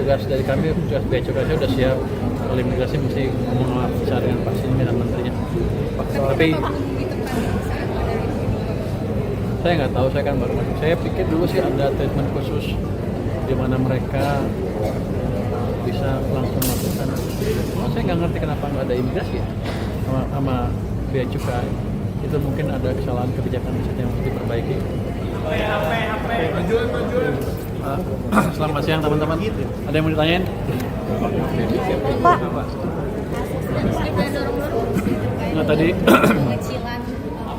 petugas dari kami, petugas bea cukai sudah siap. Kalau imigrasi mesti ngomong bicara dengan Pak Sini dan menterinya. Tapi saya nggak tahu, saya kan baru masuk. Saya pikir dulu sih ada treatment khusus di mana mereka bisa langsung masuk sana. Saya nggak ngerti kenapa nggak ada imigrasi ya sama bea cukai. Itu mungkin ada kesalahan kebijakan yang harus diperbaiki. Selamat siang teman-teman. Ada yang mau ditanyain? Pak. Nah tadi Pengecilan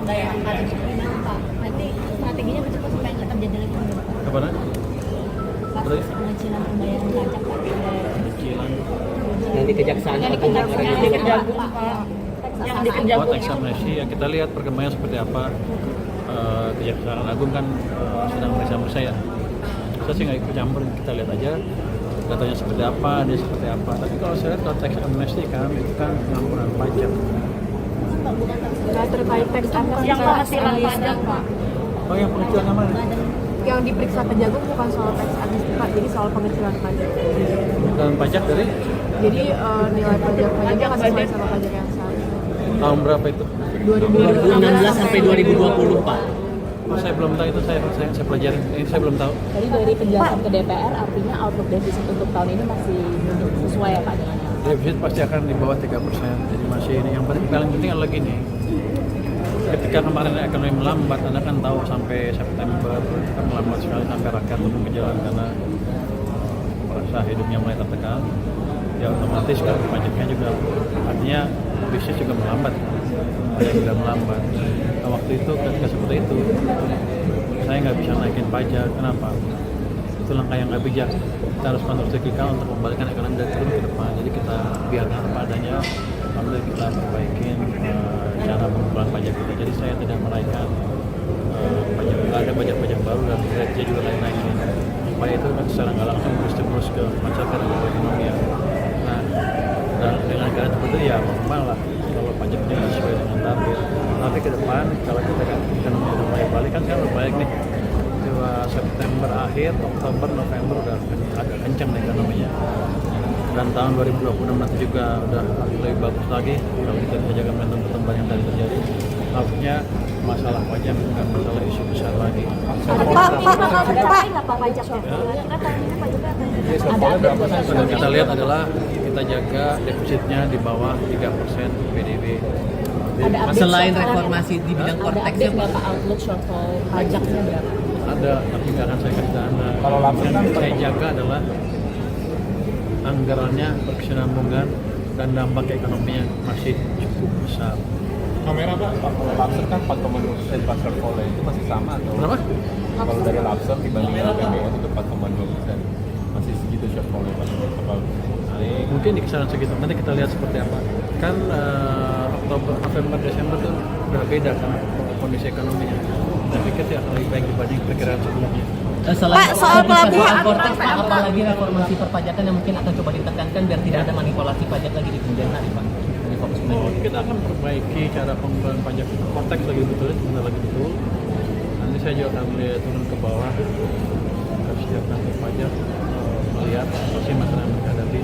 daya pajak itu gimana Pak? Nanti strateginya berapa supaya nggak terjadi lagi? kemana? Pengecilan pembayaran pajak Pak. Kecilan. Nanti kejaksaan Yang Agung akan dikejar Pak. Yang dikejar. Buat tax amnesty ya kita lihat perkembangan seperti apa. Kejaksaan Agung kan sedang meriksa ya. Saya sih nggak ikut campur, kita lihat aja datanya seperti apa, dia seperti apa. Tapi kalau saya lihat kalau tax amnesty kan itu kan pengampunan pajak. Nah, terkait teks amnesty Yang pengecilan pajak Pak. Oh yang pengecilan mana? yang diperiksa Kejagung bukan soal teks amnesty Pak, jadi soal pengecilan pajak. Dan pajak dari Jadi nilai pajaknya nggak sesuai sama pajak yang seharusnya. tahun berapa itu? 2016 sampai 2020 Pak. Oh, saya belum tahu itu, saya pelajarin. Ini saya belum tahu. Jadi dari penjelasan ke DPR artinya outlook defisit untuk tahun ini masih sesuai ya Pak dengan yang Defisit pasti akan di bawah 3%. Jadi masih ini yang paling penting adalah gini. Ketika kemarin ekonomi melambat, Anda kan tahu sampai September kan melambat sekali sampai rakyat turun ke jalan karena merasa hidupnya mulai tertekan. Ya otomatis kan pajaknya juga artinya bisnis juga melambat. Pajak juga melambat. Nah, waktu itu ketika seperti itu saya nggak bisa naikin pajak. Kenapa? Itu langkah yang nggak bijak. Kita harus kontrasikulikal untuk membalikkan ekonomi dari turun ke depan. Jadi kita biarkan apa adanya, lalu kita perbaikin cara pengumpulan pajak kita. Jadi saya tidak menaikkan pajak. Ada pajak-pajak baru dan rate juga naikin. Supaya itu kan secara nggak langsung berstimulus ke masyarakat dan ekonomi ya. Nah, dan dengan cara seperti itu ya normal lah kalau pajaknya sesuai dengan target. Tapi ke depan kalau kita kan ekonomi udah mulai balik kan baik nih. September akhir, Oktober, November udah agak kencang nih ekonominya. Dan tahun 2026 nanti juga udah lebih bagus lagi kalau kita bisa jaga momentum pertumbuhan yang tadi terjadi. Artinya masalah pajak bukan masalah isu besar lagi. Pak pajaknya? Kan tahun ini pajaknya akan Yang kita lihat adalah kita jaga defisitnya di bawah 3% PDB. Selain reformasi di bidang ada korteksnya update Pak. nggak Pak outlook shortfall pajaknya berapa? Ada, tapi nggak akan saya kasih dana. Kalau yang saya jaga adalah anggarannya berkesinambungan dan dampak ekonominya masih cukup besar. Kamera Pak, kalau Lapser kan 4,2% pasar pole itu masih sama atau? Kenapa? Kalau dari Lapser dibandingin APBN itu 4,2%, masih segitu shortfall Pak. Mungkin di kisaran segitu. Nanti kita lihat seperti apa. Kan Oktober, November, Desember tuh udah beda kan kondisi ekonominya. Saya pikir sih akan lebih baik dibanding perkiraan sebelumnya. Selain soal pelabuhan korteks, Pak, apalagi reformasi perpajakan yang mungkin akan coba ditekankan biar tidak ada manipulasi pajak lagi di kemudian hari Pak. Ini fokus Oh, kita akan perbaiki cara pengumpulan pajak konteks lagi betul, sebentar lagi betul. Nanti saya juga akan melihat turun ke bawah ke setiap kantor pajak melihat apa sih masalah yang mereka hadapi.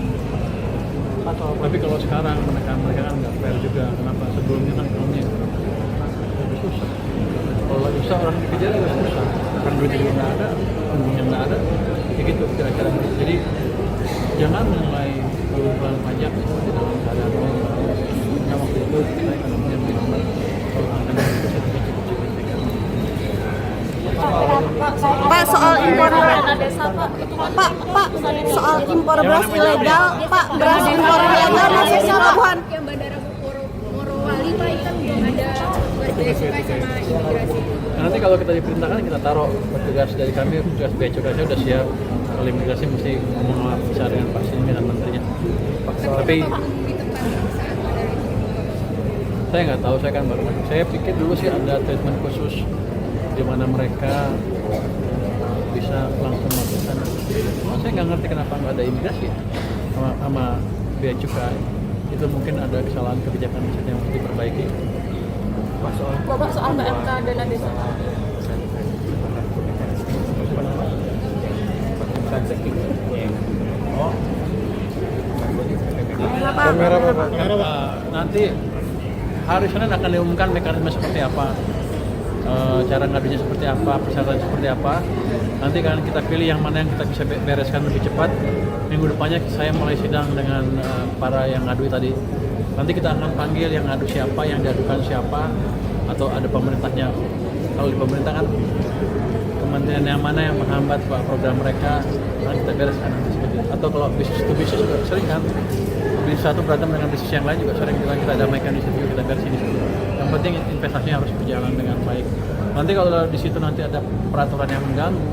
Tapi kalau sekarang menekan mereka kan nggak fair juga. Kenapa? Sebelumnya kan ekonomi lebih susah. Kalau lagi susah orang dikejar juga susah. Kan duit juga nggak ada, uangnya nggak ada. Kayak gitu kira-kira. Jadi jangan mulai pengumpulan pajak seperti dalam keadaan normal. Karena waktu itu kita ekonominya lebih lambat. Kalau angka yang bisa cukup signifikan. Pak soal impor Pak soal impor beras ilegal Pak, beras impor ilegal masih di pelabuhan. Yang Bandara Morowali Pak, ini kan belum ada bea cukai sama imigrasi. Nah, nanti kalau kita diperintahkan kita taruh petugas dari kami, petugas bea cukai sudah siap. Kalau imigrasi mesti ngomong bicara dengan Pak Sini dan menterinya. Tapi saya nggak tahu, saya kan baru masuk. Saya pikir dulu sih ada treatment khusus di mana mereka bisa langsung masuk sana. Saya nggak ngerti kenapa nggak ada imigrasi ya sama bea cukai. Itu mungkin ada kesalahan kebijakan yang harus diperbaiki. Bapak soal BMK dana desa. Transaksi Nanti hari Senin akan diumumkan mekanisme seperti apa, cara ngadunya seperti apa, persyaratan seperti apa. Nanti kan kita pilih yang mana yang kita bisa bereskan lebih cepat. Minggu depannya saya mulai sidang dengan para yang ngadu tadi. Nanti kita akan panggil yang ngadu siapa, yang diadukan siapa, atau ada pemerintahnya. Kalau di pemerintah kan kementerian yang mana yang menghambat program mereka, nanti kita bereskan nanti seperti itu. Atau kalau bisnis to bisnis juga sering kan, bisnis satu berantem dengan bisnis yang lain juga sering kita damaikan di situ, kita beresin di situ. Yang penting investasinya harus berjalan dengan baik. Nanti kalau di situ nanti ada peraturan yang mengganggu,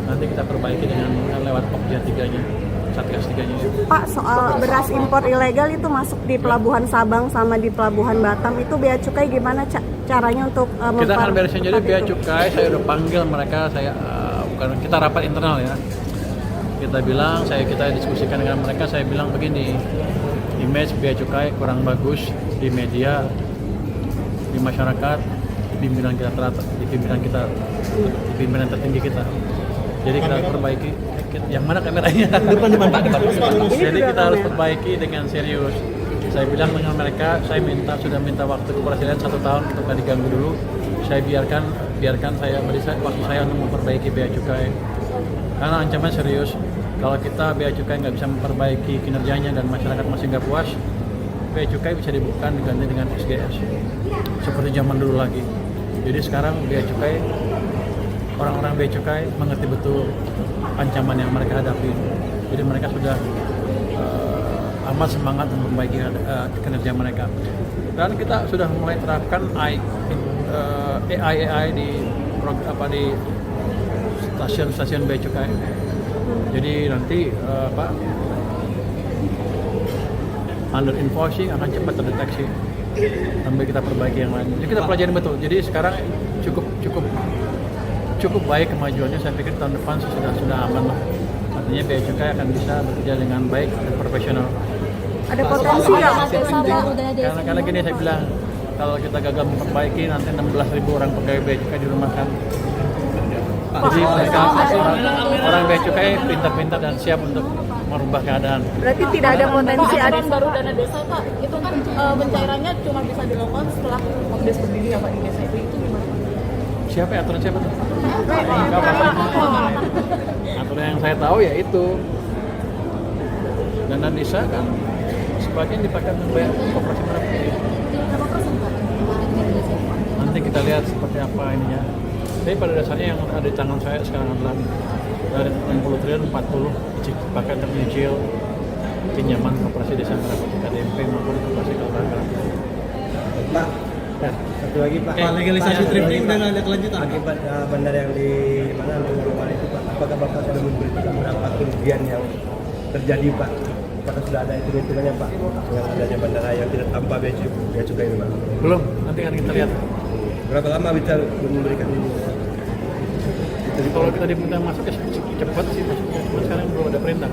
nanti kita perbaiki dengan lewat Pokja 3-nya, Satgas 3-nya. Pak, soal beras impor ilegal itu masuk di Pelabuhan Sabang sama di Pelabuhan Batam, itu bea cukai gimana caranya untuk kita akan beresin. Jadi bea cukai saya udah panggil mereka, bukan kita rapat internal ya. Kita bilang, kita diskusikan dengan mereka, saya bilang begini, image bea cukai kurang bagus di media, di masyarakat, di pimpinan tertinggi kita. Jadi kita perbaiki. Yang mana kameranya? Depan Pak. Jadi kita harus perbaiki dengan serius. Saya bilang dengan mereka, saya sudah minta waktu ke Presiden 1 tahun untuk nggak diganggu dulu. Saya biarkan waktu saya untuk memperbaiki bea cukai. Karena ancaman serius. Kalau kita bea cukai nggak bisa memperbaiki kinerjanya dan masyarakat masih nggak puas, bea cukai bisa dibuka diganti dengan SGS seperti zaman dulu lagi. Jadi sekarang bea cukai, orang-orang bea cukai mengerti betul ancaman yang mereka hadapi. Jadi mereka sudah amat semangat untuk memperbaiki kinerja mereka. Dan kita sudah mulai terapkan AI di stasiun bea cukai. Jadi nanti under invoicing akan cepat terdeteksi sambil kita perbaiki yang lain. Jadi kita pelajari betul. Jadi sekarang cukup baik kemajuannya. Saya pikir tahun depan sudah aman lah. Artinya bea cukai akan bisa bekerja dengan baik dan profesional. Ada potensi nggak? Karena gini saya bilang, kalau kita gagal memperbaiki nanti 16.000 orang pegawai bea cukai dirumahkan. Jadi mereka orang bea cukai pintar-pintar dan siap untuk merubah keadaan. Berarti tidak ada potensi ada baru dana desa Pak, itu kan pencairannya cuma bisa dilakukan setelah Komdes berdiri ya Pak di desa itu gimana? Siapa ya aturan siapa tuh? Aturan yang saya tahu ya itu. Dana desa kan sebagian dipakai untuk bayar koperasi merah. Nanti kita lihat seperti apa ininya. Tapi pada dasarnya yang ada di tangan saya sekarang adalah dari 60 triliun 40 dipakai untuk menyicil pinjaman koperasi desa Merah KDMP maupun koperasi Kaltara. Pak, satu lagi Pak. Legalisasi thrifting dan ada kelanjutan. Akibat bandar yang di mana Morowali itu Pak, apakah Bapak sudah memberitakan berapa kerugian yang terjadi Pak? Apakah sudah ada hitung-hitungannya Pak dengan adanya bandara yang tidak tanpa bea cukai ini Pak? Belum, nanti akan kita lihat. Berapa lama bisa memberikan ini? Jadi kalau kita diminta masuk ya cepat sih masuknya. Cuma sekarang belum ada perintah.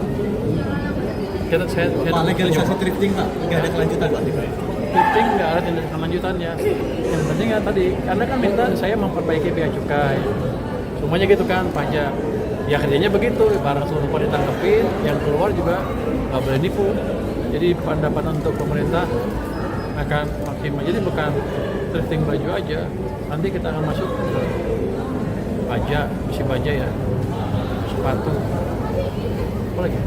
Saya legalisasi thrifting Pak, nggak ada kelanjutan Pak? Thrifting nggak ada tindakan lanjutannya. Yang penting ya tadi, Anda kan minta saya memperbaiki bea cukai. Semuanya gitu kan, pajak. Ya kerjanya begitu, barang seluruh ditangkepin, yang keluar juga nggak boleh nipu. Jadi pendapatan untuk pemerintah akan maksimal. Jadi bukan thrifting baju aja, nanti kita akan masuk pajak, isi baja ya, sepatu, apa lagi?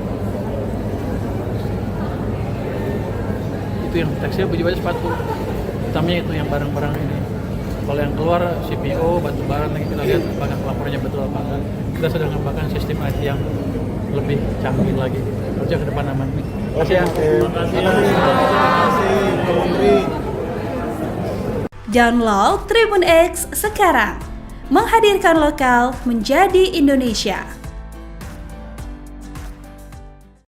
Itu yang tekstil, baju baja, sepatu. Utamanya itu yang barang-barang ini. Kalau yang keluar CPO, batu bara, nanti kita lihat apakah laporannya betul apa enggak. Kita sedang mengembangkan sistem IT yang lebih canggih lagi. Harusnya ke depan aman. Terima kasih ya. Terima kasih. Download Tribun X sekarang. Menghadirkan lokal menjadi Indonesia.